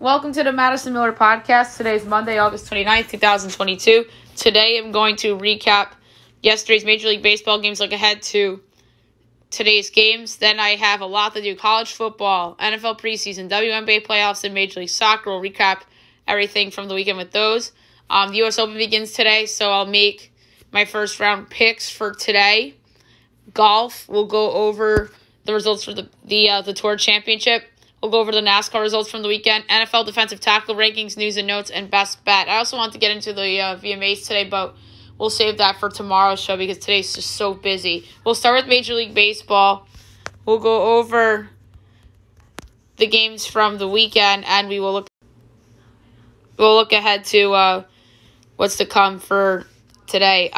Welcome to the Madison Miller Podcast. Today is Monday, August 29th, 2022. Today I'm going to recap yesterday's Major League Baseball games, look ahead to today's games. Then I have a lot to do. College football, NFL preseason, WNBA playoffs, and Major League Soccer. We'll recap everything from the weekend with those. The U.S. Open begins today, so I'll make my first round picks for today. Golf, we'll go over the results for the Tour Championship. We'll go over the NASCAR results from the weekend, NFL defensive tackle rankings, news and notes, and best bet. I also want to get into the VMAs today, but we'll save that for tomorrow's show because today's just so busy. We'll start with Major League Baseball. We'll go over the games from the weekend, and we'll look ahead to what's to come for today.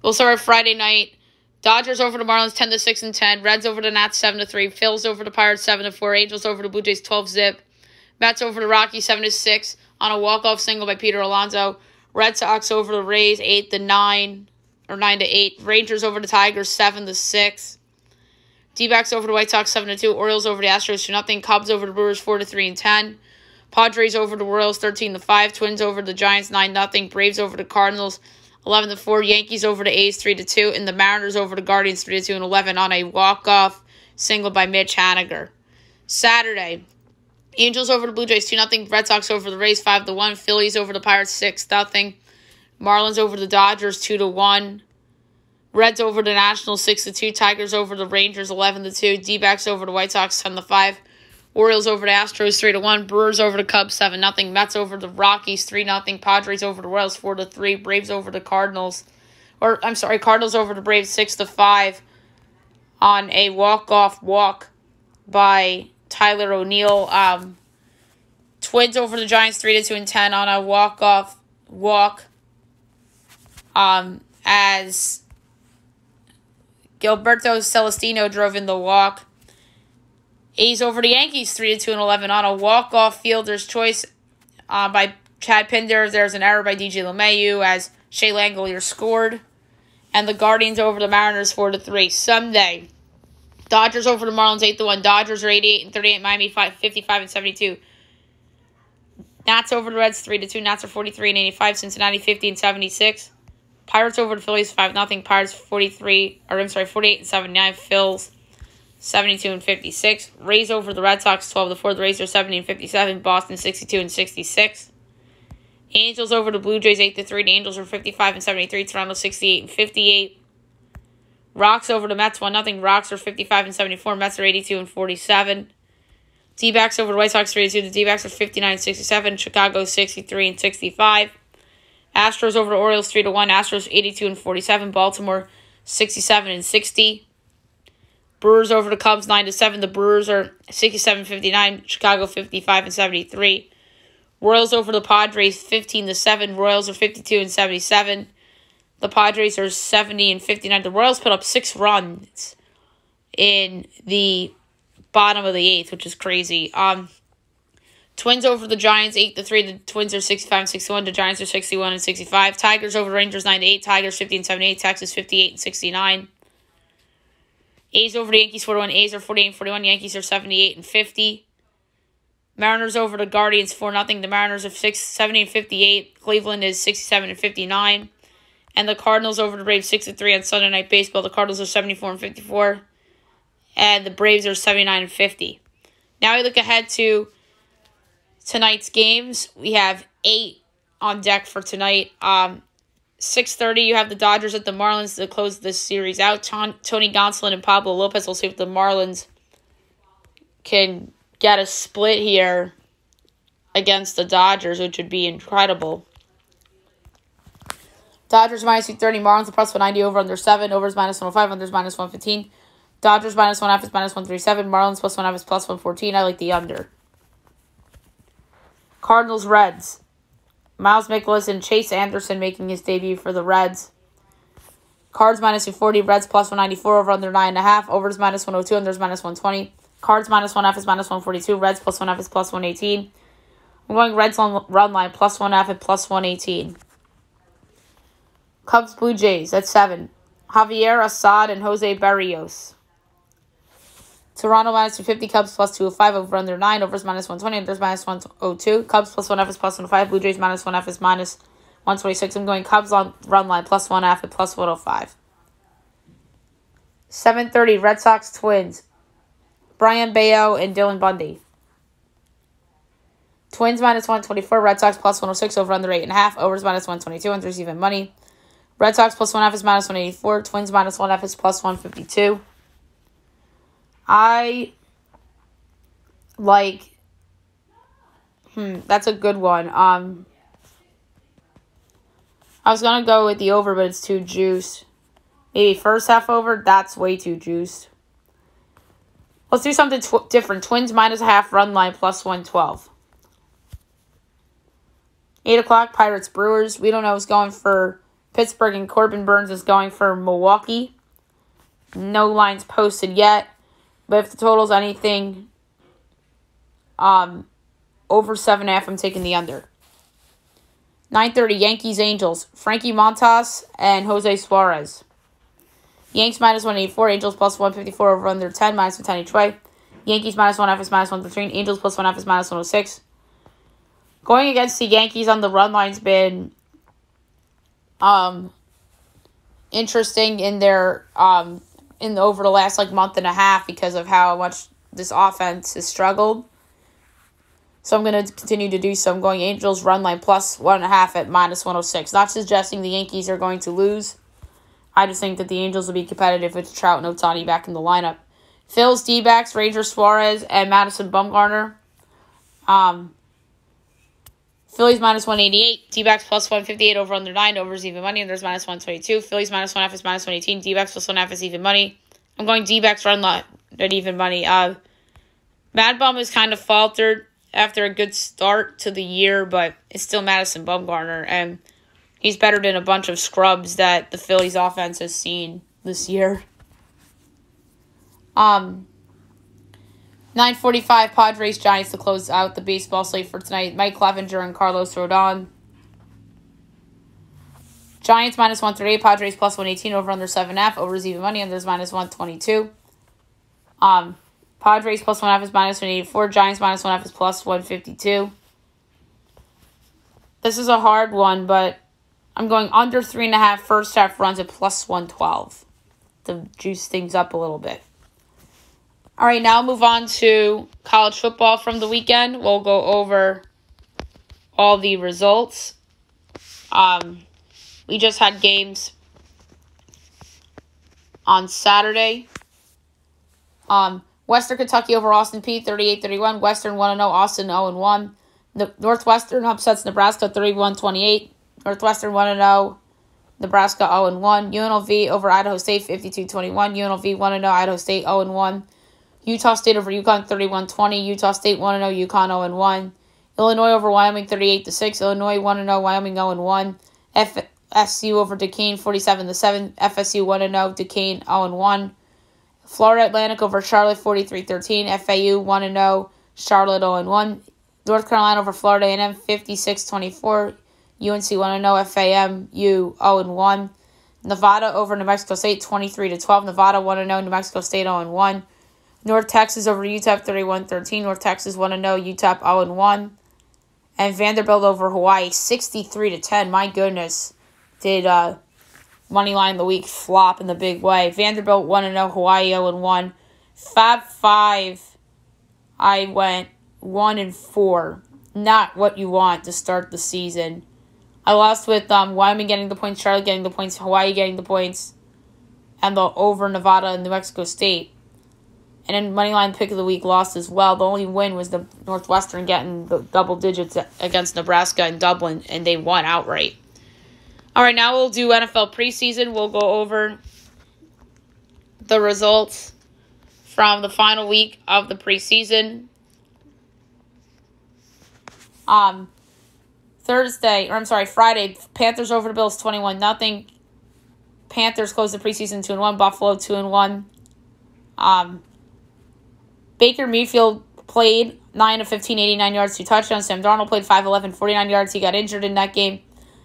We'll start with Friday night. Dodgers over the Marlins 10-6 and 10. Reds over the Nats 7-3. Phils over the Pirates 7-4. Angels over the Blue Jays 12-zip. Mets over the Rockies 7-6 on a walk-off single by Peter Alonso. Red Sox over the Rays 8-9 or 9-8. Rangers over the Tigers 7-6. D-backs over the White Sox 7-2. Orioles over the Astros 2-0. Cubs over the Brewers 4-3 and 10. Padres over the Royals 13-5. Twins over the Giants 9-0. Braves over the Cardinals 11-4, Yankees over the A's 3-2, and the Mariners over the Guardians 3-2 and 11 on a walk-off single by Mitch Haniger. Saturday, Angels over the Blue Jays 2-0, Red Sox over the Rays 5-1, Phillies over the Pirates 6-0, Marlins over the Dodgers 2-1, Reds over the Nationals 6-2, Tigers over the Rangers 11-2, D-backs over the White Sox 10-5. Orioles over the Astros 3-1, Brewers over the Cubs 7-0, Mets over the Rockies 3-0, Padres over the Royals 4-3, Braves over the Cardinals over the Braves 6-5 on a walk-off walk by Tyler O'Neill. Twins over the Giants 3-2 and 10 on a walk-off walk as Gilberto Celestino drove in the walk. A's over the Yankees 3-2 and 11 on a walk-off fielder's choice by Chad Pinder. There's an error by DJ LeMahieu as Shea Langelier scored. And the Guardians over the Mariners 4-3. Sunday, Dodgers over the Marlins 8-1. Dodgers are 88 and 38. Miami 55 and 72. Nats over the Reds 3-2. Nats are 43 and 85. Cincinnati 50 and 76. Pirates over the Phillies 5-0. Pirates 48 and 79. Phils 72 and 56. Rays over the Red Sox 12-4. The Rays are 70 and 57. Boston 62 and 66. Angels over the Blue Jays 8-3. The Angels are 55 and 73. Toronto 68 and 58. Rocks over the Mets 1-0. Rocks are 55 and 74. Mets are 82 and 47. D-backs over the White Sox 3-2. The D-backs are 59 and 67. Chicago 63 and 65. Astros over the Orioles 3-1. Astros 82 and 47. Baltimore 67 and 60. Brewers over the Cubs 9-7. The Brewers are 67-59. Chicago 55 and 73. Royals over the Padres 15-7. Royals are 52 and 77. The Padres are 70 and 59. The Royals put up 6 runs in the bottom of the 8th, which is crazy. Twins over the Giants 8-3. The Twins are 65 and 61. The Giants are 61 and 65. Tigers over the Rangers 9-8. Tigers 50 and 78. Texas 58 and 69. A's over the Yankees 4-1. A's are 48 and 41. Yankees are 78 and 50. Mariners over the Guardians 4-0. The Mariners are 70 and 58. Cleveland is 67 and 59. And the Cardinals over the Braves 6-3 on Sunday Night Baseball. The Cardinals are 74 and 54. And the Braves are 79 and 50. Now we look ahead to tonight's games. We have 8 on deck for tonight. 6:30, you have the Dodgers at the Marlins to close this series out. Tony Gonsolin and Pablo Lopez will see if the Marlins can get a split here against the Dodgers, which would be incredible. Dodgers minus 230, Marlins plus 190, over under 7. Overs minus 105, unders minus 115. Dodgers minus 1/2 is minus 137. Marlins plus 1/2 is plus 114. I like the under. Cardinals Reds. Miles Mikolas and Chase Anderson making his debut for the Reds. Cards minus 240, Reds plus 194, over under 9.5. Overs minus 102, unders minus 120. Cards minus 1/2 is minus 142. Reds plus 1/2 is plus 118. I'm going Reds run line plus 1/2 and plus 118. Cubs Blue Jays at 7. Javier Assad and Jose Barrios. Toronto minus 250, Cubs plus 205, over under 9, overs minus 120, unders minus 102, Cubs plus 1F is plus 105, Blue Jays minus 1F is minus 126. I'm going Cubs on run line plus 1F at plus 105. 7:30, Red Sox Twins. Brian Bayo and Dylan Bundy. Twins minus 124, Red Sox plus 106, over under 8.5, overs minus 122, unders even money. Red Sox plus 1F is minus 184, Twins minus 1F is plus 152. I like, that's a good one. I was going to go with the over, but it's too juiced. Maybe first half over, that's way too juiced. Let's do something different. Twins minus a half, run line plus 112. 8 o'clock, Pirates Brewers. We don't know who's going for Pittsburgh, and Corbin Burns is going for Milwaukee. No lines posted yet. But if the total's anything over 7.5, I'm taking the under. 9:30, Yankees Angels. Frankie Montas and Jose Suarez. Yanks minus 184, Angels plus 154, over under 10, minus 110 each way. Yankees minus 1F is minus 113, Angels plus 1F is minus 106. Going against the Yankees on the run line's been interesting in their over the last month and a half because of how much this offense has struggled. So I'm going to continue to do so. I'm going Angels run line plus 1.5 at minus 106. Not suggesting the Yankees are going to lose. I just think that the Angels will be competitive with Trout and Ohtani back in the lineup. Phils, D-backs, Rangers, Suarez, and Madison Bumgarner. Phillies minus 188, D-backs plus 158, over under 9, overs even money, unders minus 122. Phillies minus 1F is minus 118, D-backs plus 1F is even money. I'm going D-backs run line at even money. Mad Bum has kind of faltered after a good start to the year, but it's still Madison Bumgarner, and he's better than a bunch of scrubs that the Phillies offense has seen this year. 9:45, Padres Giants to close out the baseball slate for tonight. Mike Clevenger and Carlos Rodon. Giants minus 138, Padres plus 118, over under 7.5, overs even money, unders minus 122. Padres plus 1.5 is minus 184, Giants minus 1.5 is plus 152. This is a hard one, but I'm going under 3.5 first half runs at plus 112 to juice things up a little bit. All right, now move on to college football from the weekend. We'll go over all the results. We just had games on Saturday. Western Kentucky over Austin Peay 38-31. Western 1-0, Austin 0-1. Northwestern upsets Nebraska 31-28. Northwestern 1-0, Nebraska 0-1. UNLV over Idaho State 52-21. UNLV 1-0, Idaho State 0-1. Utah State over UConn 31-20. Utah State 1-0, UConn 0-1. Illinois over Wyoming 38-6. Illinois 1-0, Wyoming 0-1. FSU over Duquesne 47-7. FSU 1-0, Duquesne 0-1. Florida Atlantic over Charlotte 43-13. FAU 1-0, Charlotte 0-1. North Carolina over Florida A&M 56-24. UNC 1-0, FAMU 0-1. Nevada over New Mexico State 23-12. Nevada 1-0, New Mexico State 0-1. North Texas over UTEP 31-13. North Texas 1-0, UTEP 0-1. And Vanderbilt over Hawaii 63-10. My goodness, did Moneyline of the Week flop in the big way. Vanderbilt 1-0, Hawaii 0-1. Fab 5, I went 1-4. Not what you want to start the season. I lost with Wyoming getting the points, Charlotte getting the points, Hawaii getting the points, and the over Nevada and New Mexico State. And then Moneyline Pick of the Week lost as well. The only win was the Northwestern getting the double digits against Nebraska and Dublin, and they won outright. All right, now we'll do NFL preseason. We'll go over the results from the final week of the preseason. Friday, Panthers over the Bills 21-0. Panthers closed the preseason 2-1. Buffalo 2-1. Baker Mayfield played 9 of 15, 89 yards, 2 touchdowns. Sam Darnold played 5-11, 49 yards. He got injured in that game.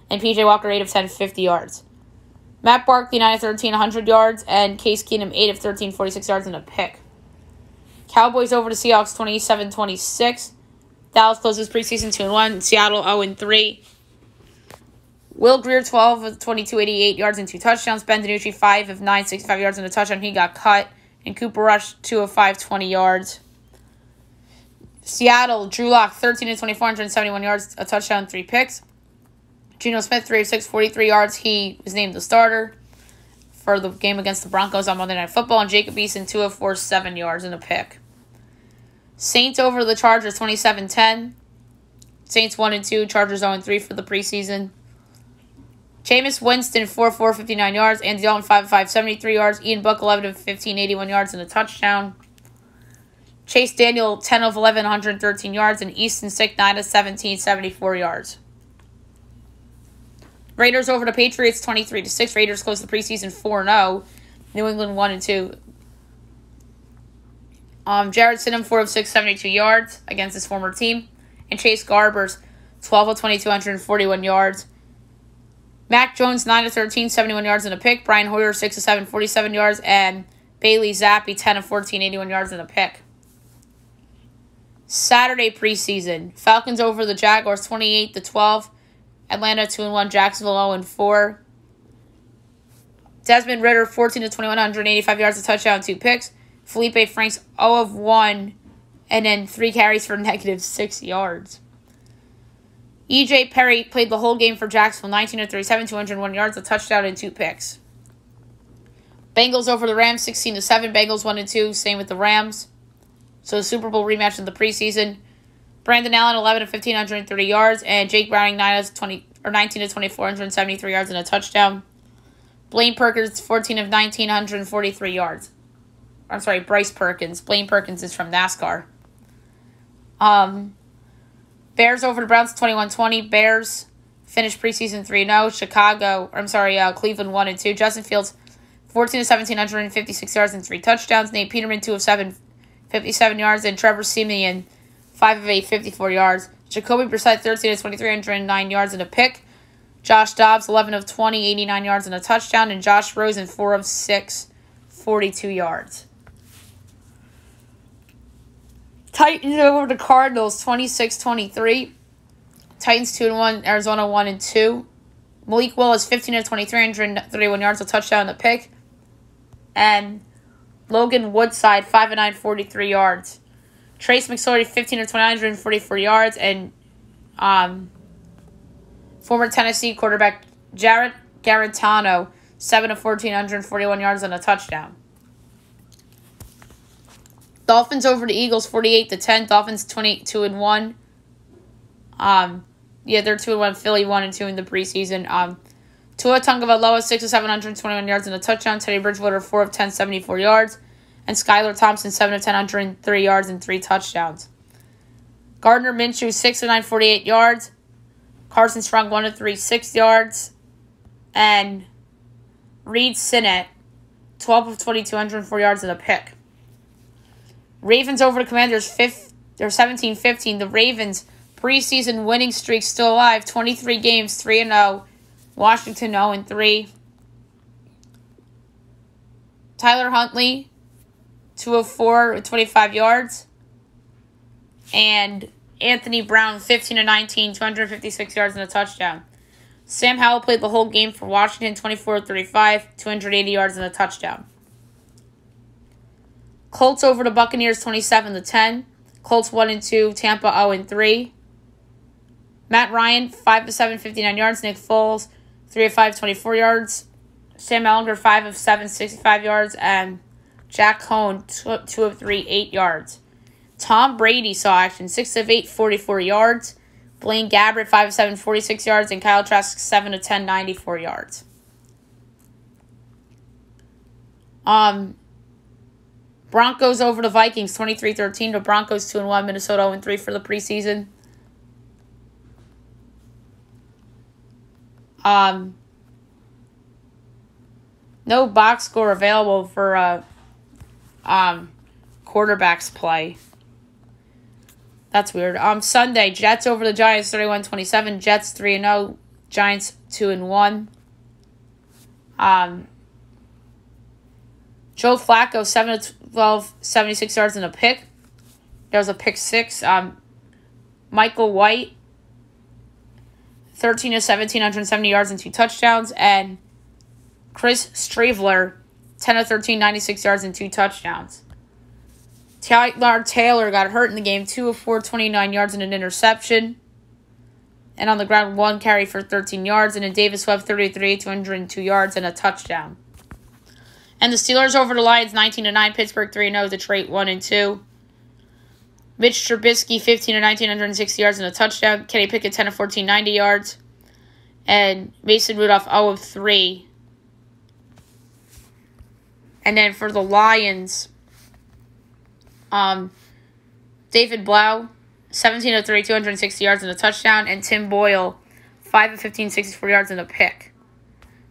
And P.J. Walker 8 of 10, 50 yards. Matt Barkley 9 of 13, 100 yards. And Case Keenum 8 of 13, 46 yards and a pick. Cowboys over the Seahawks 27-26. Dallas closes preseason 2-1. Seattle 0-3. Will Greer 12 of 22, 88 yards and 2 touchdowns. Ben DiNucci 5 of 9, 65 yards and a touchdown. He got cut. And Cooper Rush 2 of 5, 20 yards. Seattle, Drew Lock 13 of 24, 171 yards, a touchdown, 3 picks. Geno Smith 3 of 6, 43 yards. He was named the starter for the game against the Broncos on Monday Night Football. And Jacob Eason 2 of 4, 7 yards and a pick. Saints over the Chargers 27-10. Saints 1-2. Chargers 0-3 for the preseason. Jameis Winston 4 of 4, 59 yards. Andy Dalton 5 of 5, 73 yards. Ian Book 11 of 15, 81 yards and a touchdown. Chase Daniel 10 of 11, 113 yards. And Easton Stick 9 of 17, 74 yards. Raiders over the Patriots 23-6. Raiders close the preseason 4-0. New England 1-2. Jared Stidham 4 of 6, 72 yards against his former team. And Chase Garbers 12 of 22, 141 yards. Mac Jones 9 of 13, 71 yards and a pick. Brian Hoyer 6 of 7, 47 yards. And Bailey Zappi 10 of 14, 81 yards and a pick. Saturday preseason. Falcons over the Jaguars 28-12. Atlanta 2-1. Jacksonville 0-4. Desmond Ridder 14 of 21, 185 yards, a touchdown, 2 picks. Felipe Franks 0 of 1, and then 3 carries for -6 yards. E.J. Perry played the whole game for Jacksonville, 19 of 37, 201 yards, a touchdown, and 2 picks. Bengals over the Rams, 16-7. Bengals 1-2. Same with the Rams. So Super Bowl rematch in the preseason. Brandon Allen 11 of 15, 130 yards, and Jake Browning 19 of 24, 173 yards, and a touchdown. Blaine Perkins 14 of 19, 143 yards. I'm sorry, Bryce Perkins. Blaine Perkins is from NASCAR. Bears over the Browns 21-20. Bears finished preseason 3-0. Cleveland 1-2. Justin Fields 14 of 17, 156 yards and 3 touchdowns. Nate Peterman 2 of 7, 57 yards, and Trevor Siemian 5 of 8, 54 yards. Jacoby Brissett 13 of 23, 109 yards and a pick. Josh Dobbs 11 of 20, 89 yards and a touchdown, and Josh Rosen 4 of 6, 42 yards. Titans over the Cardinals, 26-23. Titans 2-1, Arizona 1-2. Malik Willis, 15 of 23, 131 yards, a touchdown, and a pick. And Logan Woodside, 5 of 9, 43 yards. Trace McSorley, 15 of 29, 144 yards. And former Tennessee quarterback Jarrett Garantano, 7 of 14, 141 yards, and a touchdown. Dolphins over the Eagles, 48-10. Dolphins 22-1. They're 2-1. Philly 1-2 in the preseason. Tua Tagovailoa 6 of 7, 121 yards and a touchdown. Teddy Bridgewater 4 of 10, 74 yards, and Skylar Thompson 7 of 10, 103 yards and 3 touchdowns. Gardner Minshew 6 of 9, 48 yards. Carson Strong 1 of 3, 6 yards, and Reed Sinnett 12 of 22, 104 yards and a pick. Ravens over the Commanders 17-15. The Ravens preseason winning streak still alive. 23 games, 3-0. Washington 0-3. Tyler Huntley 2 of 4, 25 yards. And Anthony Brown 15 of 19, 256 yards and a touchdown. Sam Howell played the whole game for Washington, 24 of 35, 280 yards and a touchdown. Colts over the Buccaneers 27-10. Colts 1-2. Tampa 0-3. Matt Ryan 5 of 7, 59 yards. Nick Foles 3 of 5, 24 yards. Sam Ehlinger 5 of 7, 65 yards, and Jack Cohn 2 of 3, 8 yards. Tom Brady saw action 6 of 8, 44 yards. Blaine Gabbert 5 of 7, 46 yards, and Kyle Trask 7 of 10, 94 yards. Broncos over the Vikings, 23-13. The Broncos 2-1, Minnesota 0-3 for the preseason. No box score available for quarterbacks play. That's weird. Sunday, Jets over the Giants, 31-27. Jets 3-0. Giants 2-1. Joe Flacco, 12, 76 yards and a pick. There was a pick 6. Michael White, 13 of 17, 170 yards and 2 touchdowns. And Chris Stravler, 10 of 13, 96 yards and 2 touchdowns. Tyler Taylor got hurt in the game, 2 of 4, 29 yards and an interception. And on the ground, 1 carry for 13 yards. And then Davis Webb, 33, 202 yards and a touchdown. And the Steelers over the Lions, 19-9. Pittsburgh 3-0. Detroit 1-2. Mitch Trubisky, 15 of 19, 160 yards and a touchdown. Kenny Pickett, 10 of 14, 90 yards. And Mason Rudolph, 0 of 3. And then for the Lions, David Blau, 17 of 30, 260 yards and a touchdown. And Tim Boyle, 5 of 15, 64 yards and a pick.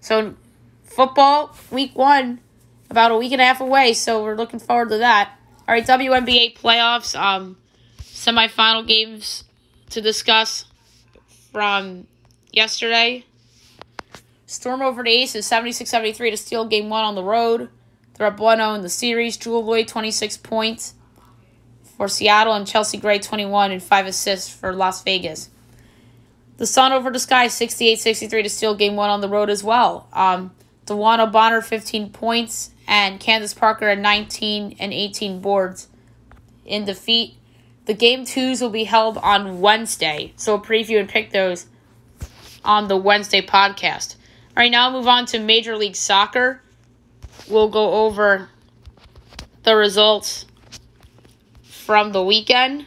So, football, week 1, about a week and a half away. So, we're looking forward to that. All right, WNBA playoffs, semifinal games to discuss from yesterday. Storm over the Aces, 76-73 to steal game 1 on the road. They're up 1-0 in the series. Jewel Lloyd, 26 points for Seattle, and Chelsea Gray, 21 and 5 assists for Las Vegas. The Sun over the Sky, 68-63 to steal game 1 on the road as well. DeWanna Bonner, 15 points, and Candace Parker at 19 and 18 boards in defeat. The game 2s will be held on Wednesday, so we'll preview and pick those on the Wednesday podcast. All right, now I'll move on to Major League Soccer. We'll go over the results from the weekend.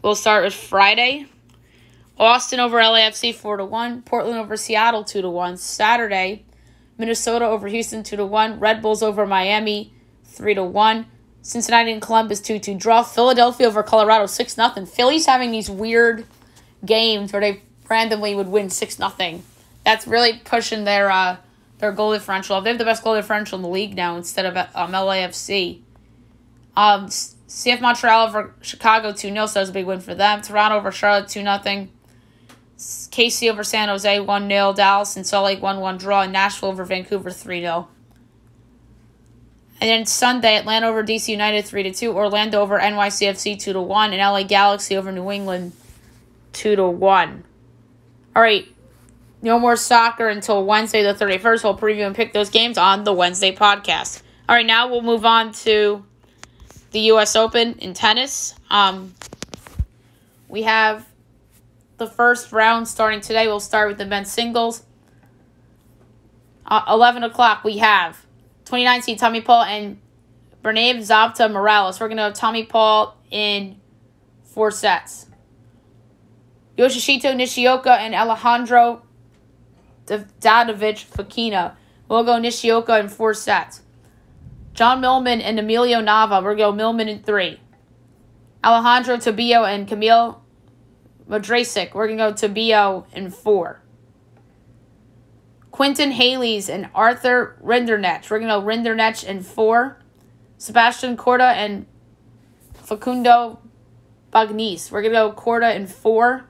We'll start with Friday. Austin over LAFC 4-1. Portland over Seattle 2-1. Saturday, Minnesota over Houston 2-1. Red Bulls over Miami 3-1. Cincinnati and Columbus 2-2 draw. Philadelphia over Colorado 6-0. Philly's having these weird games where they randomly would win 6-0. That's really pushing their goal differential up. They have the best goal differential in the league now instead of LAFC. CF Montreal over Chicago 2-0, so that was a big win for them. Toronto over Charlotte 2-0. KC over San Jose 1-0. Dallas and Salt Lake 1-1 draw. And Nashville over Vancouver 3-0. And then Sunday, Atlanta over DC United 3-2. Orlando over NYCFC 2-1. And LA Galaxy over New England 2-1. All right. No more soccer until Wednesday the 31st. We'll preview and pick those games on the Wednesday podcast. All right, now we'll move on to the U.S. Open in tennis. We have the first round starting today. We'll start with the men's singles. 11 o'clock, we have 29 seed Tommy Paul and Bernave Zapata Morales. We're going to have Tommy Paul in 4 sets. Yoshihito Nishioka and Alejandro Davidovich Fokina. We'll go Nishioka in 4 sets. John Millman and Emilio Nava. We'll go Millman in 3. Alejandro Tobio and Camille Madrasic. We're going to go Tobio in 4. Quinton Haley's and Arthur Rinderknech. We're going to go Rinderknech in 4. Sebastian Corda and Facundo Bagnis. We're going to go Corda in 4.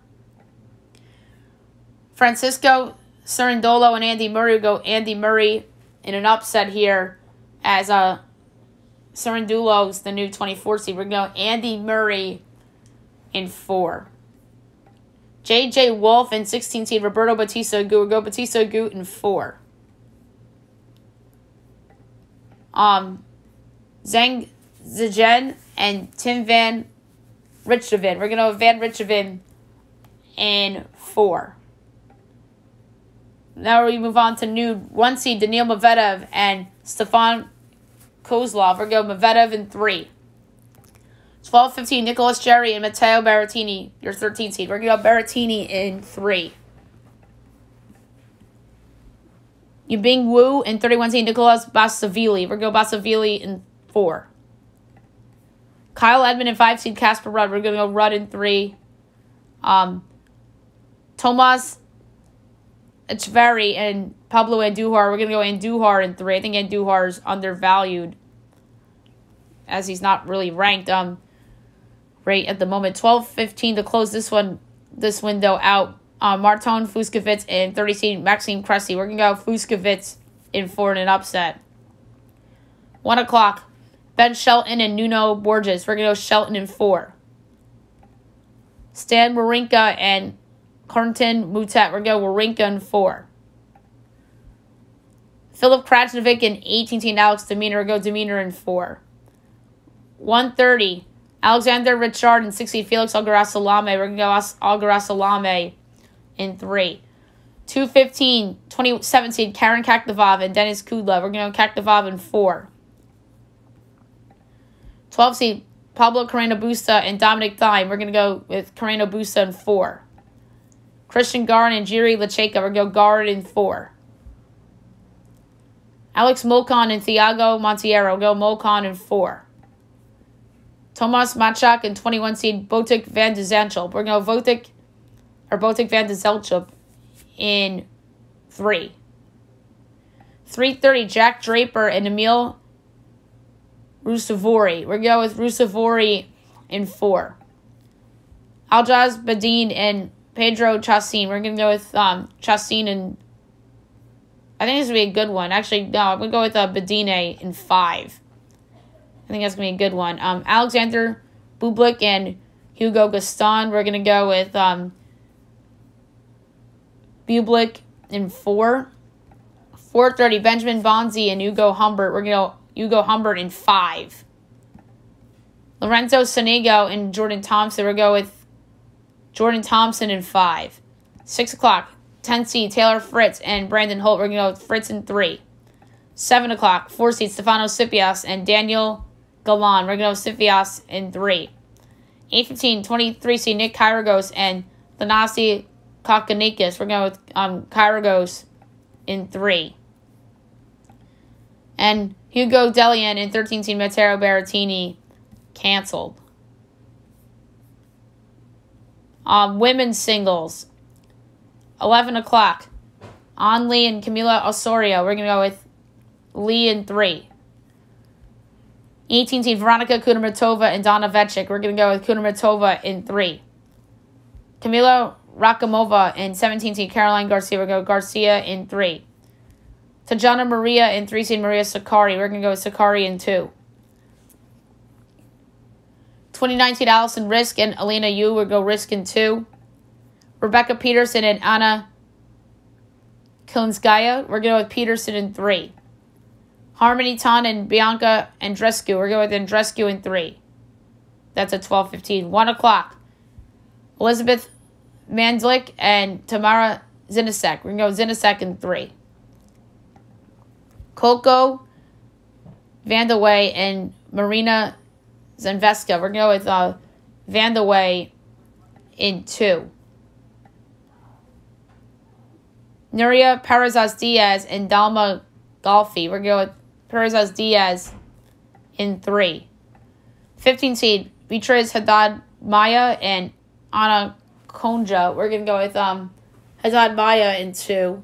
Francisco Cerundolo and Andy Murray go Andy Murray in an upset here as Cerundolo's the new 24 seed. We're going to go Andy Murray in 4. J.J. Wolf and 16 seed Roberto Bautista Agut. We'll go Bautista Agut in 4. Zhang Zijen and Tim Van Rijthoven. We're going to go Van Rijthoven in 4. Now we move on to new 1 seed Daniil Medvedev and Stefan Kozlov. We're going to go Medvedev in 3. 12-15 Nicholas Jarry and Matteo Berrettini, your 13 seed. We're going to go Berrettini in 3. Yubing Wu and 31 seed Nicolas Bassavili. We're going to go Bassavili in 4. Kyle Edmund and 5 seed Casper Rudd. We're going to go Rudd in 3. Tomas Echeverry and Pablo Andujar. We're going to go Andujar in 3. I think Andujar is undervalued as he's not really ranked right at the moment. 12-15 to close this window out. Marton Fuskevitz and 30 seed Maxime Cressy. We're going to go Fuskevitz in 4 in an upset. 1 o'clock. Ben Shelton and Nuno Borges. We're going to go Shelton in 4. Stan Wawrinka and Quentin Mutet. We're going to go Wawrinka in 4. Philip Krajnovic and 18 Alex Demeanor. We're going to go Demeanor in 4. 130. Alexander Richard and 60 Felix Algarasalame. We're going to go Algarasalame in 3. 215, 2017, Karen Kakdavov and Dennis Kudla. We're going to go Kakdavov in 4. 12 seed, Pablo Carreno Busta and Dominic Thime. We're going to go with Carreno Busta in 4. Christian Garin and Jiri Lacheka. We're going to go Garin in 4. Alex Molcon and Thiago Monteiro. We'll go Molcon in 4. Tomas Machak and 21 seed Botic Van de Zanchel. We're going to go Botic Van de Zelchup in 3. 330, Jack Draper and Emil Rusevori. We're going to go with Rusevori in 4. Aljaz Badin and Pedro Chassin. We're going to go with Chassin and I think this would be a good one. Actually, no, I'm going to go with Badine in 5. I think that's going to be a good one. Alexander Bublik and Hugo Gaston. We're going to go with Bublik in 4. 430, Benjamin Bonzi and Hugo Humbert. We're going to go Hugo Humbert in 5. Lorenzo Sonego and Jordan Thompson. We're going to go with Jordan Thompson in 5. 6 o'clock, 10 seed Taylor Fritz and Brandon Holt. We're going to go with Fritz in 3. 7 o'clock, 4 seed Stefano Sipias and Daniel Galan. We're going to go Sipias in 3. 8:15, 23 seed Nick Kyragos and Thanasi Kokonikis. We're going to go with Kyragos in 3. And Hugo Delian and 13 seed Matteo Berrettini canceled. Women's singles. 11 o'clock. On Lee and Camila Osorio. We're going to go with Lee in 3. 18 seed Veronika Kudermetova and Donna Vecek. We're going to go with Kudermetova in 3. Camila Rakimova and 17 seed Caroline Garcia. We're going to go Garcia in 3. Tajana Maria and 3 seed Maria Sakari. We're going to go with Sakari in 2. 29 seed Allison Risk and Alina Yu. We're going to go Risk in 2. Rebecca Peterson and Anna Kilinskaya. We're going to go with Peterson in 3. Harmony Tan and Bianca Andrescu. We're going with Andrescu in 3. That's at 12:15. 1 o'clock. Elizabeth Mandlik and Tamara Zinasek. We're going to go Zinasek in 3. Coco Vandewey and Marina Zanveska. We're going to go with Vandewey in 2. Nuria Parazaz Diaz and Dalma Golfi. We're going to go with Parazaz Diaz in 3. 15 seed Beatriz Haddad Maya and Anna Konja. We're going to go with Haddad Maya in 2.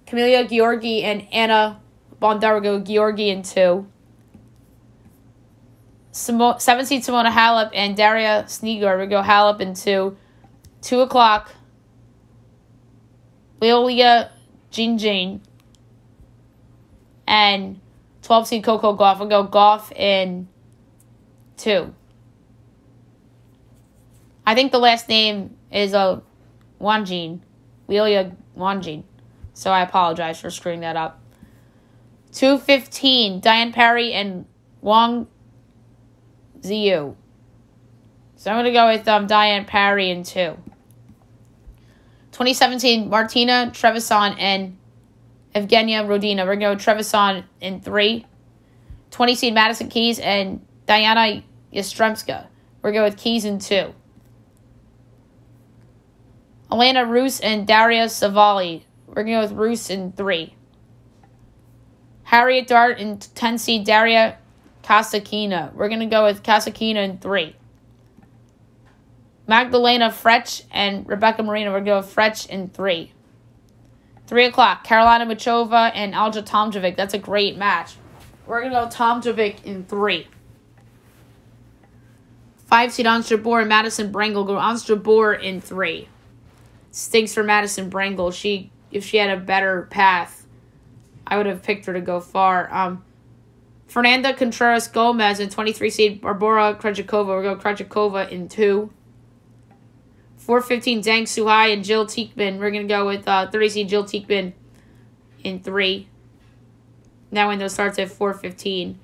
Camelia Georgi and Anna Bondargo Georgi in 2. 7 seed Simona Halep and Daria Snegar. We go Halep in 2. 2 o'clock. Leolia Jinjin and 12 seed Coco Gauff. We'll go Gauff in 2. I think the last name is Wanjin. Leolia Wanjin. So I apologize for screwing that up. 2:15, Diane Parry and Wang Ziyu. So I'm going to go with Diane Parry in 2. 2017, Martina Trevisan and Evgenia Rodina. We're going to go Trevisan in 3. 20 seed Madison Keys and Diana Yastremska. We're going with Keys in 2. Elena Roos and Daria Savali. We're going to go with Roos in 3. Harriet Dart and 10 seed Daria Kasakina. We're going to go with Kasakina in 3. Magdalena Fretch and Rebecca Marino. We're going to go with Fretch in 3. 3 o'clock. Carolina Machova and Alja Tomjovic. That's a great match. We're going to go Tomjovic in 3. 5 seed Ons Jabeur and Madison Brangle. Go Ons Jabeur in 3. Stinks for Madison Brangle. If she had a better path, I would have picked her to go far. Fernanda Contreras Gomez and 23 seed Barbora Krejcikova. We're going Krejcikova in 2. 4:15 Zhang Suhai and Jill Teichmann. We're going to go with 30 seed Jill Teichmann in 3. That window starts at 4:15.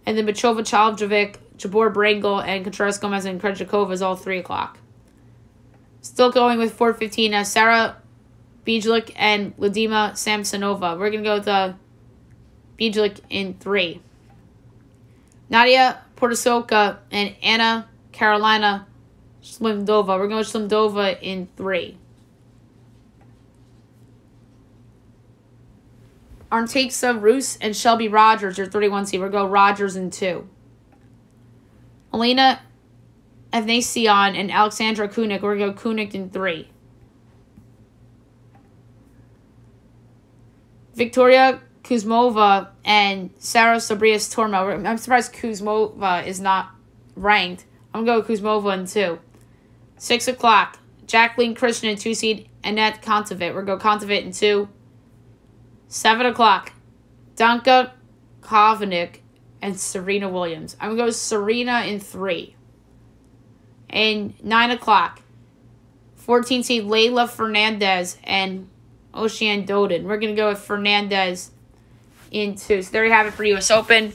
And then Machova Chavjovic, Jabor Brangle, and Contreras Gomez and Krejcikova is all 3 o'clock. Still going with 4:15 as Sarah Bijlik and Ladima Samsonova. We're going to go with Bijlik in 3. Nadia Portosoka and Anna Carolina Slimdova. We're going with Slimdova in 3. Arntaksa Roos and Shelby Rogers, your 31 seed. We're going to go Rogers in 2. Elena Evnasian and Alexandra Kunik. We're going to go Kunik in 3. Victoria Kuzmova and Sarah Sabrias Tormo. I'm surprised Kuzmova is not ranked. I'm going to go Kuzmova in 2. 6 o'clock. Jacqueline Krishnan, 2 seed. Annette Kontaveit. We're going to go Kontaveit in 2. 7 o'clock. Danka Kovanic and Serena Williams. I'm going to go Serena in 3. And 9 o'clock. 14 seed Leylah Fernandez and Ocean Doden. We're going to go with Fernandez in 2. So there you have it for U.S. Open.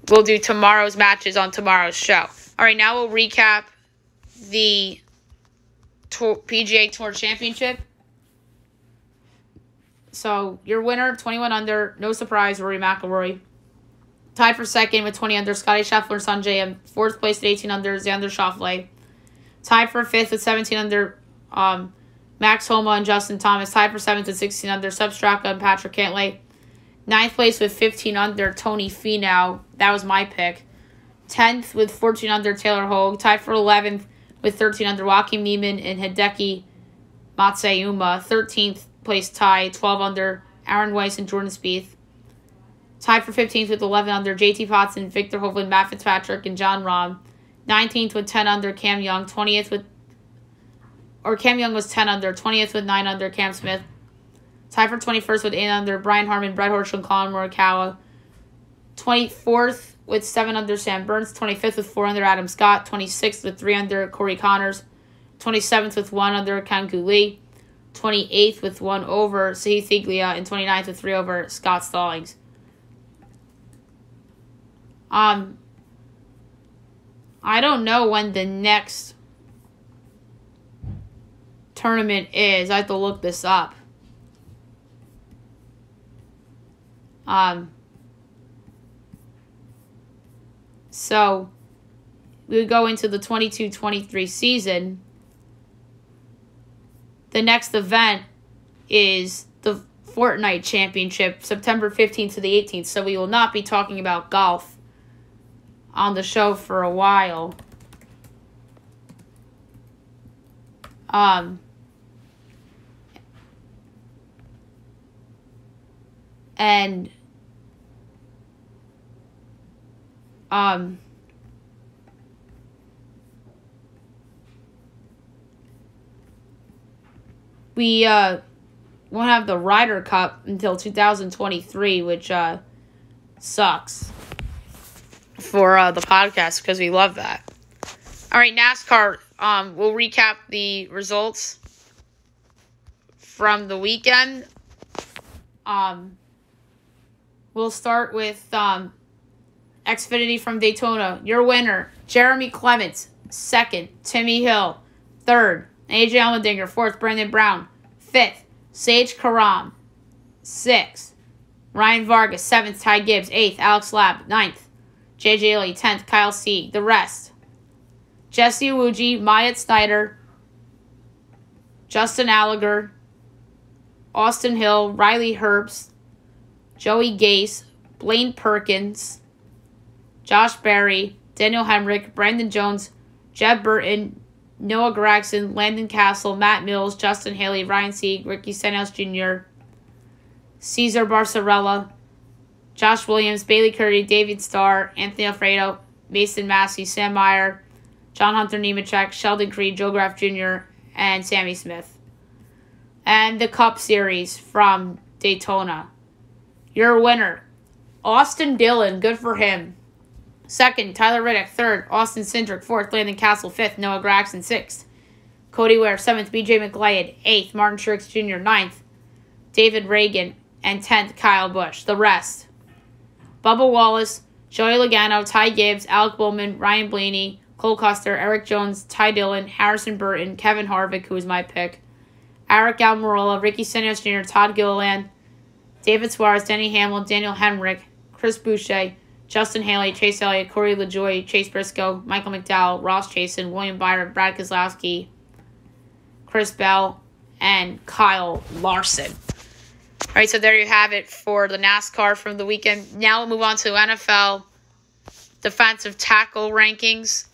We'll do tomorrow's matches on tomorrow's show. All right, now we'll recap the PGA Tour Championship. So your winner, 21 under, no surprise, Rory McIlroy. Tied for second with 20 under, Scotty Scheffler and Sanjay. And fourth place at 18 under, Xander Schauffele. Tied for fifth with 17 under, Max Homa and Justin Thomas. Tied for seventh with 16 under, Seb Straka and Patrick Cantlay. Ninth place with 15 under, Tony Finau. That was my pick. 10th with 14 under, Taylor Hogue. Tied for 11th with 13 under, Joaquin Niemann and Hideki Matsuyama. 13th place tie, 12 under, Aaron Weiss and Jordan Spieth. Tied for 15th with 11 under, JT Potson, Victor Hovland, Matt Fitzpatrick, and John Rahm. 19th with 10 under, Cam Young. Cam Young was 10 under. 20th with 9 under, Cam Smith. Tied for 21st with 8 under, Brian Harman, Brett Horschel, and Colin Morikawa. 24th with 7 under, Sam Burns. 25th with 4 under, Adam Scott. 26th with 3 under, Corey Connors. 27th with 1 under, Kanggu Lee. 28th with 1 over, Sahith Theeglia. And 29th with 3 over, Scott Stallings. I don't know when the next tournament is. I have to look this up. So we would go into the 22-23 season. The next event is the Fortnite Championship, September 15th to the 18th. So we will not be talking about golf on the show for a while. We won't have the Ryder Cup until 2023, which sucks for the podcast because we love that. All right, NASCAR. We'll recap the results from the weekend. We'll start with Xfinity from Daytona. Your winner, Jeremy Clements. Second, Timmy Hill. Third, AJ Allmendinger. Fourth, Brendan Brown. Fifth, Sage Karam. Sixth, Ryan Vargas. Seventh, Ty Gibbs. Eighth, Alex Labb. Ninth, JJ Lee. 10th, Kyle Sieg. The rest, Jesse Iwuji, Myatt Snyder, Justin Allgaier, Austin Hill, Riley Herbst, Joey Gase, Blaine Perkins, Josh Berry, Daniel Hemrick, Brandon Jones, Jeb Burton, Noah Gragson, Landon Castle, Matt Mills, Justin Haley, Ryan Sieg, Ricky Stenhouse Jr., Cesar Barcerella, Josh Williams, Bailey Curry, David Starr, Anthony Alfredo, Mason Massey, Sam Meyer, John Hunter Nemechek, Sheldon Creed, Joe Graf Jr., and Sammy Smith. And the Cup Series from Daytona. Your winner, Austin Dillon, good for him. 2nd, Tyler Riddick. 3rd, Austin Cindric. 4th, Landon Castle. 5th, Noah Gregson. 6th, Cody Ware. 7th, BJ McGlade. 8th, Martin Truex Jr. 9th, David Reagan. And 10th, Kyle Busch. The rest: Bubba Wallace, Joey Logano, Ty Gibbs, Alec Bowman, Ryan Blaney, Cole Custer, Eric Jones, Ty Dillon, Harrison Burton, Kevin Harvick, who was my pick, Eric Almirola, Ricky Stenhouse Jr., Todd Gilliland, David Suarez, Denny Hamlin, Daniel Hemrick, Chris Boucher, Justin Haley, Chase Elliott, Corey LaJoie, Chase Briscoe, Michael McDowell, Ross Chasen, William Byron, Brad Keselowski, Chris Bell, and Kyle Larson. All right, so there you have it for the NASCAR from the weekend. Now we'll move on to NFL defensive tackle rankings.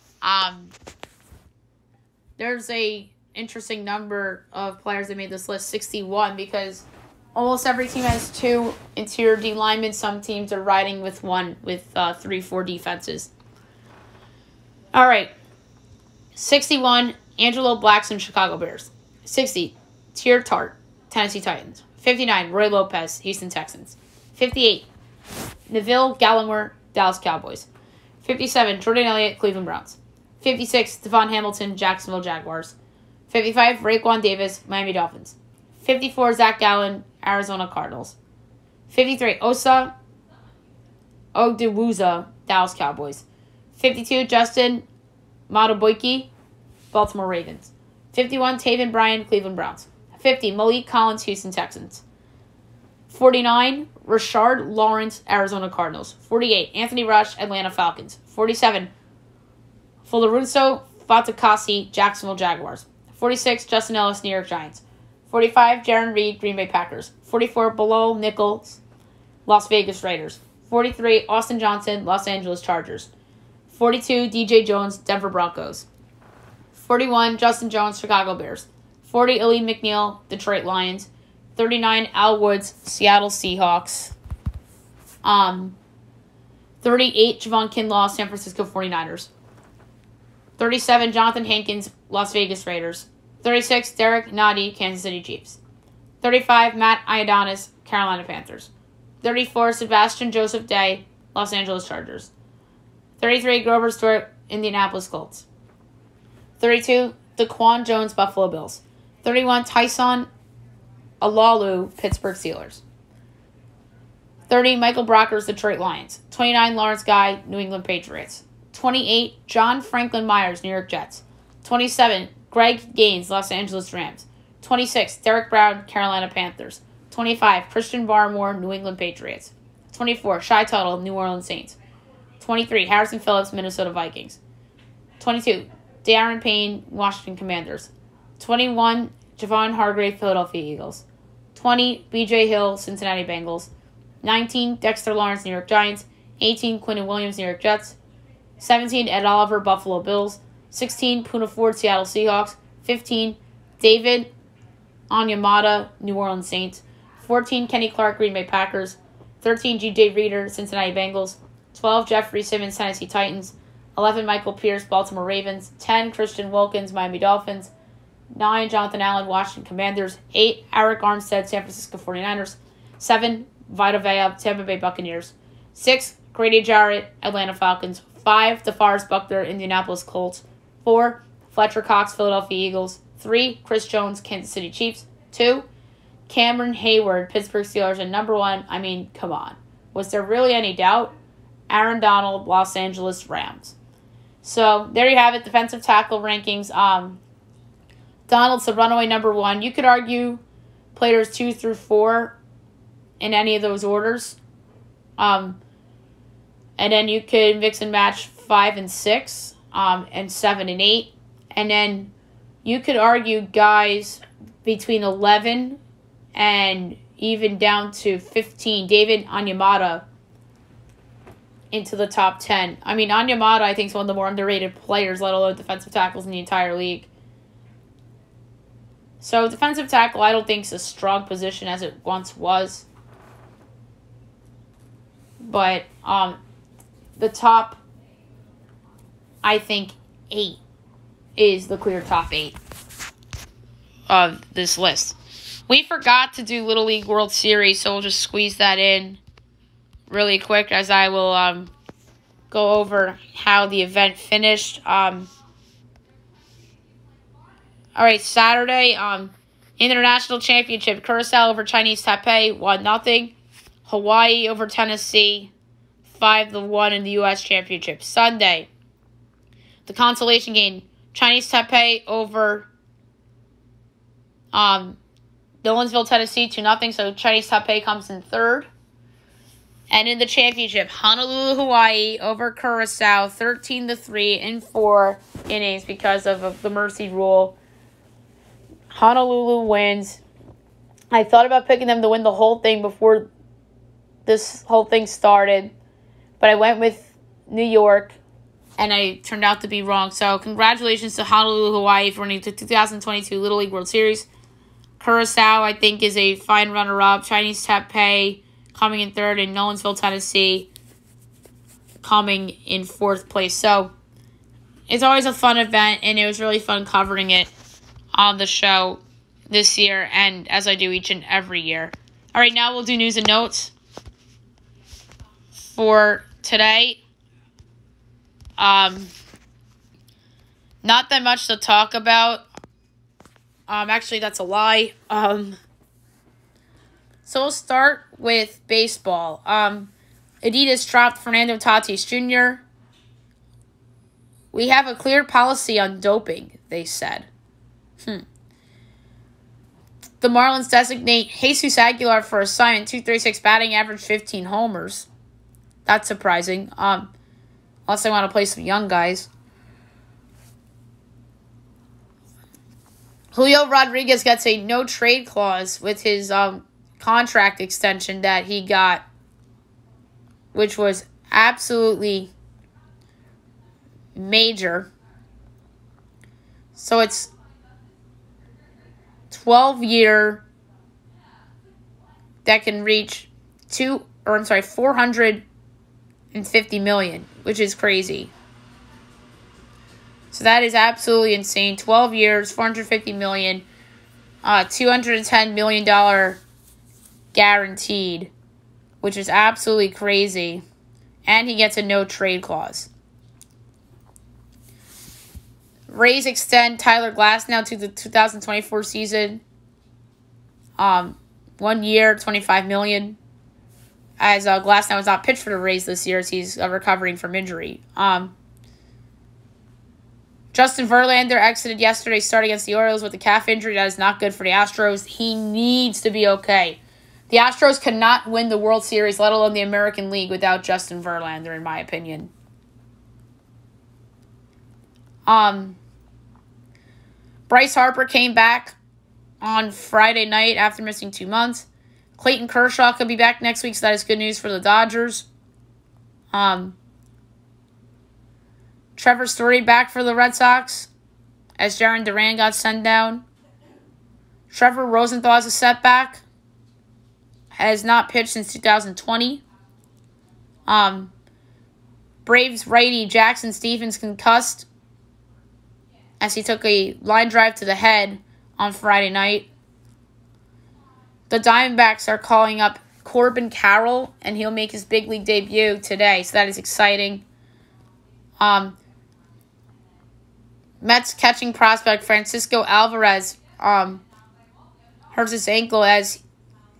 There's a interesting number of players that made this list, 61, because almost every team has 2 interior D linemen. Some teams are riding with 1 with 3-4 defenses. All right. 61, Angelo Blackson, Chicago Bears. 60, Tier Tart, Tennessee Titans. 59, Roy Lopez, Houston Texans. 58, Neville Gallimore, Dallas Cowboys. 57, Jordan Elliott, Cleveland Browns. 56, Devon Hamilton, Jacksonville Jaguars. 55, Raekwon Davis, Miami Dolphins. 54, Zach Gallen, Arizona Cardinals. 53, Osa Odigbuza, Dallas Cowboys. 52, Justin Madubuike, Baltimore Ravens. 51, Taven Bryan, Cleveland Browns. 50, Malik Collins, Houston Texans. 49, Rashard Lawrence, Arizona Cardinals. 48, Anthony Rush, Atlanta Falcons. 47, Fullerunso Fatukasi, Jacksonville Jaguars. 46, Justin Ellis, New York Giants. 45, Jaron Reed, Green Bay Packers. 44, Bilal Nichols, Las Vegas Raiders. 43, Austin Johnson, Los Angeles Chargers. 42, DJ Jones, Denver Broncos. 41, Justin Jones, Chicago Bears. 40, Aleem McNeil, Detroit Lions. 39, Al Woods, Seattle Seahawks. 38, Javon Kinlaw, San Francisco 49ers. 37, Jonathan Hankins, Las Vegas Raiders. 36, Derek Nadi, Kansas City Chiefs. 35, Matt Ioannidis, Carolina Panthers. 34, Sebastian Joseph Day, Los Angeles Chargers. 33, Grover Stewart, Indianapolis Colts. 32, Daquan Jones, Buffalo Bills. 31, Tyson Alalu, Pittsburgh Steelers. 30, Michael Brockers, Detroit Lions. 29, Lawrence Guy, New England Patriots. 28, John Franklin Myers, New York Jets. 27, Greg Gaines, Los Angeles Rams. 26, Derek Brown, Carolina Panthers. 25, Christian Barmore, New England Patriots. 24, Shy Tuttle, New Orleans Saints. 23, Harrison Phillips, Minnesota Vikings. 22, Darren Payne, Washington Commanders. 21, Javon Hargrave, Philadelphia Eagles. 20, B.J. Hill, Cincinnati Bengals. 19, Dexter Lawrence, New York Giants. 18, Quinton Williams, New York Jets. 17, Ed Oliver, Buffalo Bills. 16, Poona Ford, Seattle Seahawks. 15, David Onyemata, New Orleans Saints. 14, Kenny Clark, Green Bay Packers. 13, G.J. Reader, Cincinnati Bengals. 12, Jeffrey Simmons, Tennessee Titans. 11, Michael Pierce, Baltimore Ravens. 10, Christian Wilkins, Miami Dolphins. 9, Jonathan Allen, Washington Commanders. 8, Eric Armstead, San Francisco 49ers. 7, Vita Vea, Tampa Bay Buccaneers. 6, Grady Jarrett, Atlanta Falcons. 5, DeForest Buckner, Indianapolis Colts. 4, Fletcher Cox, Philadelphia Eagles. 3, Chris Jones, Kansas City Chiefs. 2, Cameron Hayward, Pittsburgh Steelers. And number 1, I mean, come on. Was there really any doubt? Aaron Donald, Los Angeles Rams. So, there you have it, defensive tackle rankings. Donald's the runaway number 1. You could argue players 2 through 4 in any of those orders. And then you could mix and match 5 and 6, and 7 and 8. And then you could argue guys between 11 and even down to 15. David Onyemata into the top 10. I mean, Onyemata, I think, is one of the more underrated players, let alone defensive tackles in the entire league. So, defensive tackle, I don't think is a strong position as it once was. But, the top, I think, 8 is the clear top 8 of this list. We forgot to do Little League World Series, so we'll just squeeze that in really quick as I will go over how the event finished. All right, Saturday, International Championship. Curacao over Chinese Taipei, 1-0. Hawaii over Tennessee, 5-1 in the U.S. Championship. Sunday, the consolation game. Chinese Taipei over Nolensville, Tennessee, 2-0. So Chinese Taipei comes in third. And in the championship, Honolulu, Hawaii over Curacao, 13-3 in 4 innings because of the mercy rule. Honolulu wins. I thought about picking them to win the whole thing before this whole thing started, but I went with New York, and I turned out to be wrong. So congratulations to Honolulu, Hawaii for winning the 2022 Little League World Series. Curacao, I think, is a fine runner-up. Chinese Taipei coming in third, and Nolensville, Tennessee coming in fourth place. So it's always a fun event, and it was really fun covering it on the show this year, and as I do each and every year. All right, now we'll do news and notes for today. Not that much to talk about. Actually, that's a lie. So we'll start with baseball. Adidas dropped Fernando Tatis Jr. We have a clear policy on doping, they said. The Marlins designate Jesus Aguilar for assignment, 236 batting average, 15 homers. That's surprising. Unless they want to play some young guys. Julio Rodriguez gets a no-trade clause with his contract extension that he got, which was absolutely major. So it's 12-year that can reach $450 million, which is crazy. So that is absolutely insane. 12 years, $450 million, $210 million guaranteed, which is absolutely crazy. And he gets a no-trade clause. Rays extend Tyler Glasnow to the 2024 season. 1 year, $25 million. As Glasnow has not pitched for the Rays this year as he's recovering from injury. Justin Verlander exited yesterday's start against the Orioles with a calf injury. That is not good for the Astros. He needs to be okay. The Astros cannot win the World Series, let alone the American League, without Justin Verlander, in my opinion. Bryce Harper came back on Friday night after missing 2 months. Clayton Kershaw could be back next week, so that is good news for the Dodgers. Trevor Story back for the Red Sox as Jarren Duran got sent down. Trevor Rosenthal has a setback. Has not pitched since 2020. Braves righty Jackson Stephens concussed as he took a line drive to the head on Friday night. The Diamondbacks are calling up Corbin Carroll, and he'll make his big league debut today, so that is exciting. Mets catching prospect Francisco Alvarez hurts his ankle as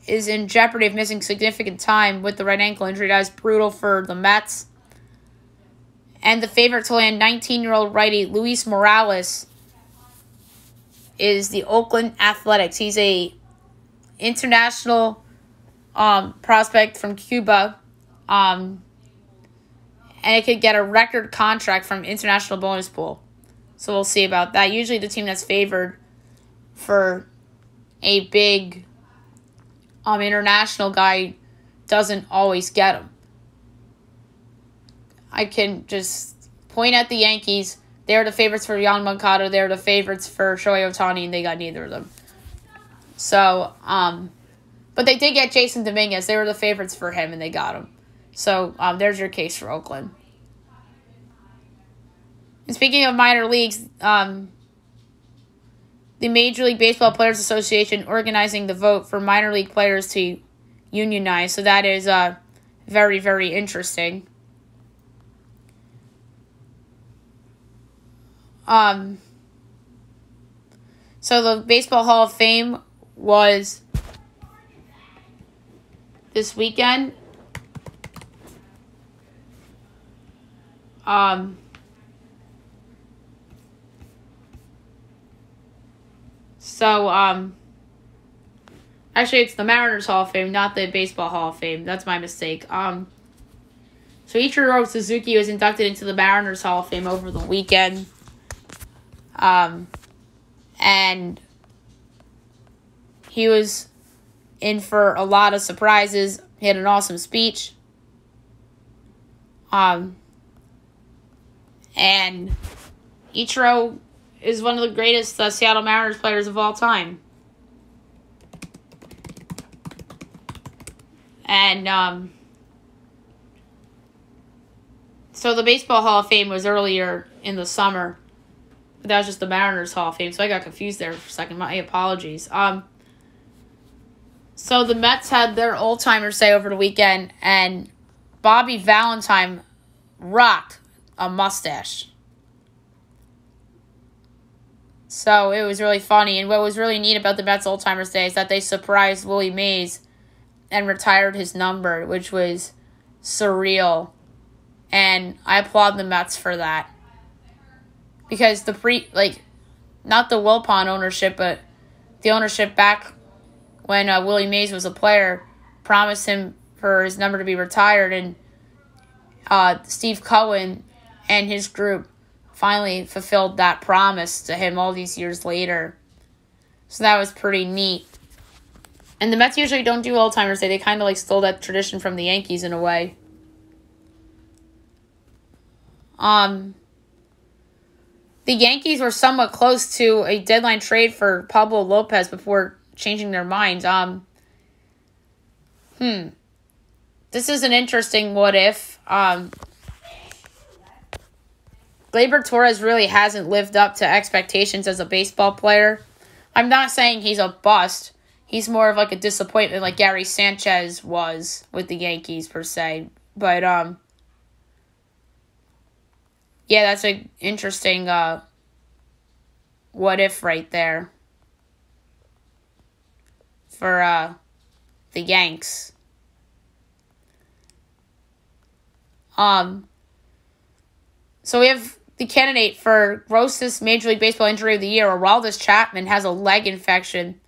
is in jeopardy of missing significant time with the right ankle injury. That is brutal for the Mets. And the favorite to land 19-year-old righty Luis Morales is the Oakland Athletics. He's a international prospect from Cuba. And it could get a record contract from International Bonus Pool. So we'll see about that. Usually the team that's favored for a big international guy doesn't always get them. I can just point at the Yankees. They're the favorites for Yohan Moncada. They're the favorites for Shohei Ohtani, and they got neither of them. So, but they did get Jason Dominguez. They were the favorites for him, and they got him. So, there's your case for Oakland. And speaking of minor leagues, the Major League Baseball Players Association organizing the vote for minor league players to unionize. So that is very, very interesting. So the Baseball Hall of Fame was this weekend. Actually, it's the Mariners Hall of Fame, not the Baseball Hall of Fame. That's my mistake. So Ichiro Suzuki was inducted into the Mariners Hall of Fame over the weekend. And he was in for a lot of surprises. He had an awesome speech. And Ichiro is one of the greatest Seattle Mariners players of all time. And so the Baseball Hall of Fame was earlier in the summer. But that was just the Mariners Hall of Fame, so I got confused there for a second. My apologies. So the Mets had their old-timers day over the weekend, and Bobby Valentine rocked a mustache. So it was really funny. And what was really neat about the Mets old-timers day is that they surprised Willie Mays and retired his number, which was surreal. And I applaud the Mets for that. Because not the Wilpon ownership, but the ownership back when Willie Mays was a player promised him for his number to be retired, and Steve Cohen and his group finally fulfilled that promise to him all these years later. So that was pretty neat. And the Mets usually don't do old-timers day. They kind of stole that tradition from the Yankees in a way. The Yankees were somewhat close to a deadline trade for Pablo Lopez before changing their minds. This is an interesting what if. Gleyber Torres really hasn't lived up to expectations as a baseball player. I'm not saying he's a bust. He's more of a disappointment like Gary Sanchez was with the Yankees per se. But yeah, that's an interesting what if right there for the Yanks. So we have the candidate for grossest Major League Baseball injury of the year. Aroldis Chapman has a leg infection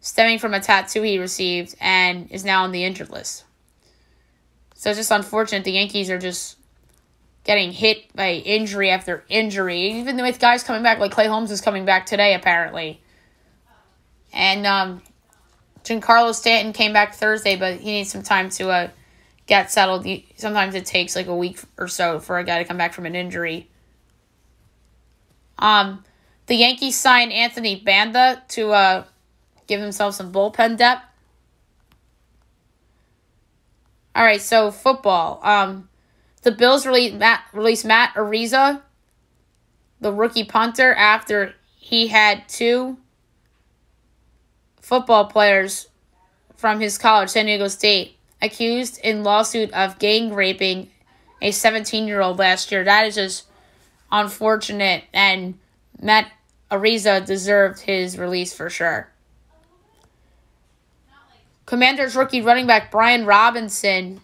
stemming from a tattoo he received and is now on the injured list. So it's just unfortunate. The Yankees are just getting hit by injury after injury, even with guys coming back, like Clay Holmes is coming back today, apparently. And Giancarlo Stanton came back Thursday, but he needs some time to get settled. Sometimes it takes a week or so for a guy to come back from an injury. The Yankees signed Anthony Banda to give themselves some bullpen depth. All right, so football. The Bills released Matt Ariza, the rookie punter, after he had two football players from his college, San Diego State, accused in lawsuit of gang raping a 17-year-old last year. That is just unfortunate, and Matt Ariza deserved his release for sure. Commanders rookie running back Brian Robinson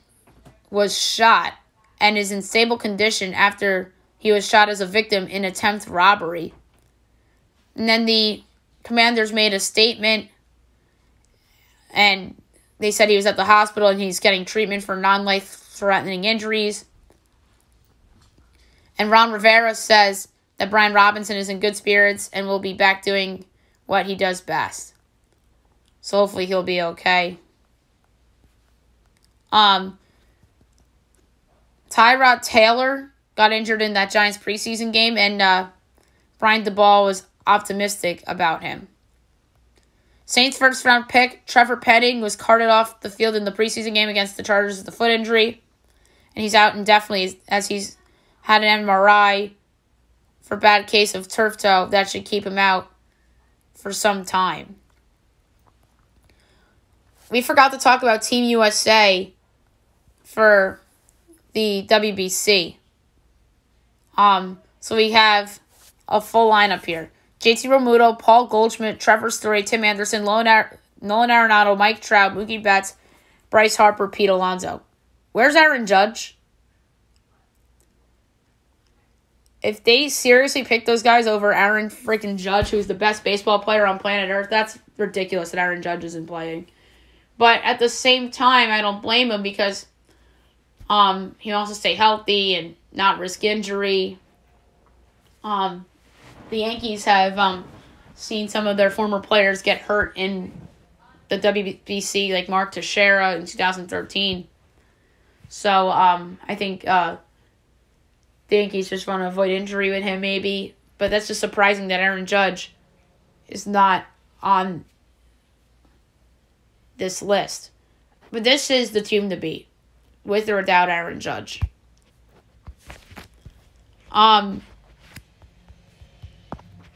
was shot and is in stable condition after he was shot as a victim in attempt robbery. And then the Commanders made a statement, and they said he was at the hospital and he's getting treatment for non-life-threatening injuries. And Ron Rivera says that Brian Robinson is in good spirits and will be back doing what he does best. So hopefully he'll be okay. Tyrod Taylor got injured in that Giants preseason game, and Brian DeBall was optimistic about him. Saints first-round pick Trevor Penning was carted off the field in the preseason game against the Chargers with a foot injury, and he's out indefinitely as he's had an MRI for a bad case of turf toe that should keep him out for some time. We forgot to talk about Team USA for the WBC. So we have a full lineup here. JT Realmuto, Paul Goldschmidt, Trevor Story, Tim Anderson, Nolan Arenado, Mike Trout, Mookie Betts, Bryce Harper, Pete Alonso. Where's Aaron Judge? If they seriously pick those guys over Aaron freaking Judge, who's the best baseball player on planet Earth, that's ridiculous that Aaron Judge isn't playing. But at the same time, I don't blame him because he wants to stay healthy and not risk injury. The Yankees have seen some of their former players get hurt in the WBC, like Mark Teixeira in 2013. So I think the Yankees just want to avoid injury with him maybe. But that's just surprising that Aaron Judge is not on this list. But this is the team to beat, with or without Aaron Judge.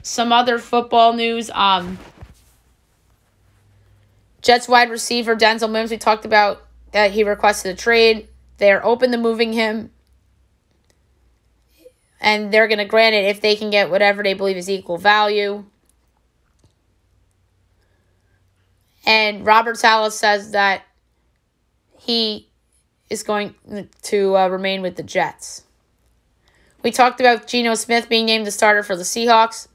Some other football news. Jets wide receiver Denzel Mims, we talked about that he requested a trade. They're open to moving him. And they're going to grant it if they can get whatever they believe is equal value. And Robert Saleh says that he is going to remain with the Jets. We talked about Geno Smith being named the starter for the Seahawks.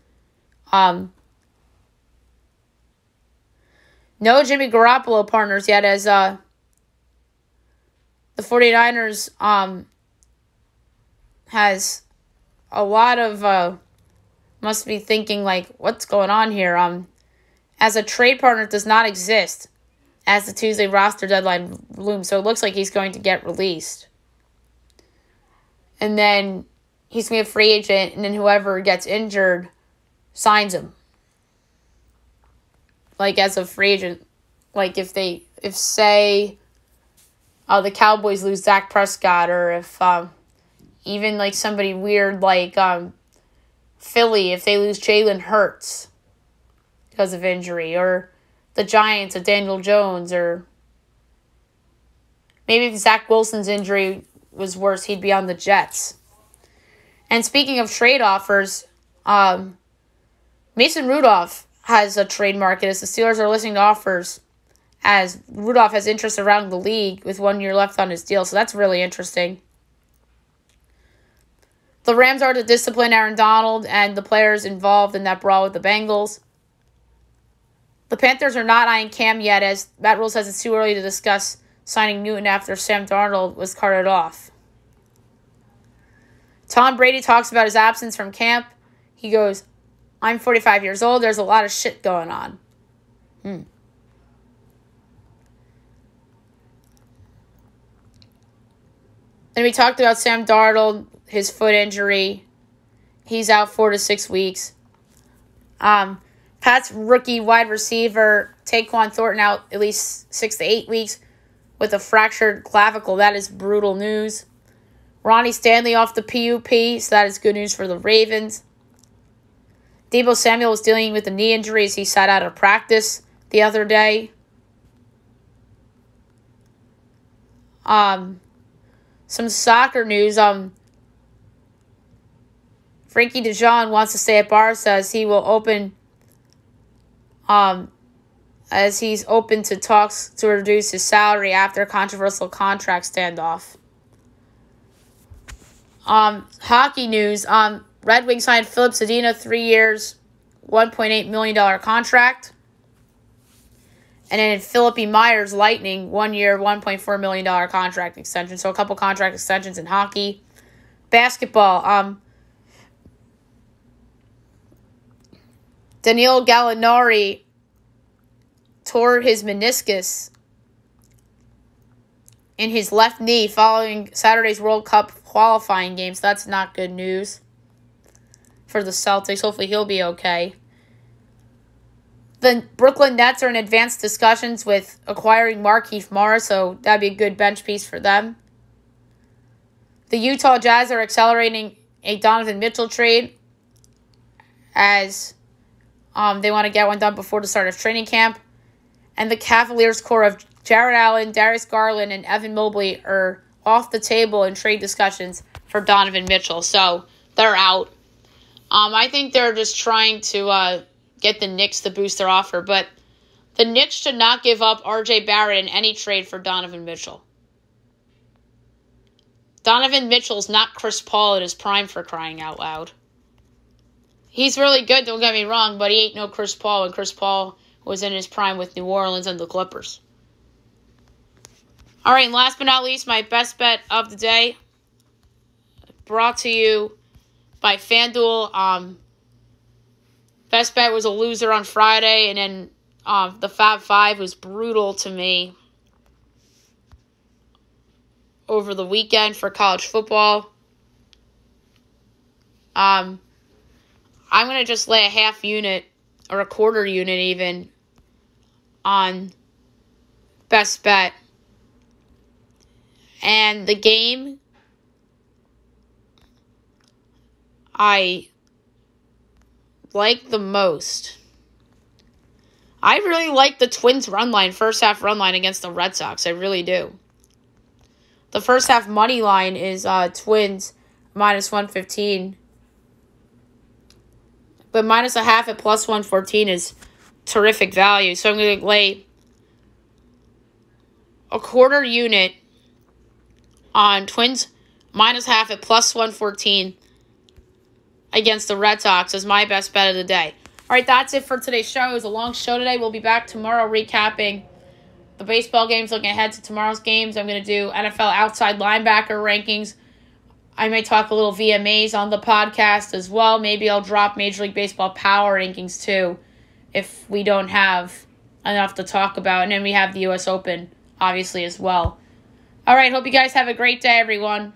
No Jimmy Garoppolo partners yet, as the 49ers has a lot of must be thinking like, what's going on here? As a trade partner does not exist as the Tuesday roster deadline looms, so it looks like he's going to get released. And then he's going to be a free agent, and then whoever gets injured signs him. Like, as a free agent. Like, if say, the Cowboys lose Dak Prescott, or if even, like, somebody weird like Philly, if they lose Jalen Hurts because of injury, or the Giants of Daniel Jones, or maybe if Zach Wilson's injury was worse, he'd be on the Jets. And speaking of trade offers, Mason Rudolph has a trade market as the Steelers are listening to offers, as Rudolph has interest around the league with 1 year left on his deal, so that's really interesting. The Rams are to discipline Aaron Donald and the players involved in that brawl with the Bengals. The Panthers are not eyeing Cam yet, as Matt Rule says it's too early to discuss signing Newton after Sam Darnold was carted off. Tom Brady talks about his absence from camp. He goes, "I'm 45 years old. There's a lot of shit going on." And we talked about Sam Darnold, his foot injury. He's out 4 to 6 weeks. Pat's rookie wide receiver, Taquan Thornton, out at least 6 to 8 weeks with a fractured clavicle. That is brutal news. Ronnie Stanley off the PUP, so that is good news for the Ravens. Deebo Samuel was dealing with a knee injury as he sat out of practice the other day. Some soccer news. Frankie DeJong wants to stay at Barca, says he will open, as he's open to talks to reduce his salary after a controversial contract standoff. Hockey news. Red Wings signed Philip Zadina 3 years, $1.8 million contract. And then Philippi Myers, Lightning, 1 year, $1.4 million contract extension. So a couple contract extensions in hockey. Basketball. Danilo Gallinari tore his meniscus in his left knee following Saturday's World Cup qualifying games. That's not good news for the Celtics. Hopefully he'll be okay. The Brooklyn Nets are in advanced discussions with acquiring Markieff Morris, so that'd be a good bench piece for them. The Utah Jazz are accelerating a Donovan Mitchell trade as they want to get one done before the start of training camp. And the Cavaliers core of Jared Allen, Darius Garland, and Evan Mobley are off the table in trade discussions for Donovan Mitchell. So they're out. I think they're just trying to get the Knicks to boost their offer. But the Knicks should not give up R.J. Barrett in any trade for Donovan Mitchell. Donovan Mitchell's not Chris Paul at his prime, for crying out loud. He's really good, don't get me wrong, but he ain't no Chris Paul when Chris Paul was in his prime with New Orleans and the Clippers. All right, and last but not least, my best bet of the day, brought to you by FanDuel. Best bet was a loser on Friday, and then the Fab Five was brutal to me over the weekend for college football. I'm going to just lay a half unit or a quarter unit even on best bet. And the game I like the most, I really like the Twins run line, first half run line against the Red Sox. I really do. The first half money line is Twins minus 115. But minus a half at plus 114 is terrific value. So I'm going to lay a quarter unit on Twins minus half at plus 114 against the Red Sox as my best bet of the day. All right, that's it for today's show. It was a long show today. We'll be back tomorrow recapping the baseball games, looking ahead to tomorrow's games. I'm going to do NFL outside linebacker rankings. I may talk a little VMAs on the podcast as well. Maybe I'll drop Major League Baseball power rankings too if we don't have enough to talk about. And then we have the U.S. Open, obviously, as well. All right, hope you guys have a great day, everyone.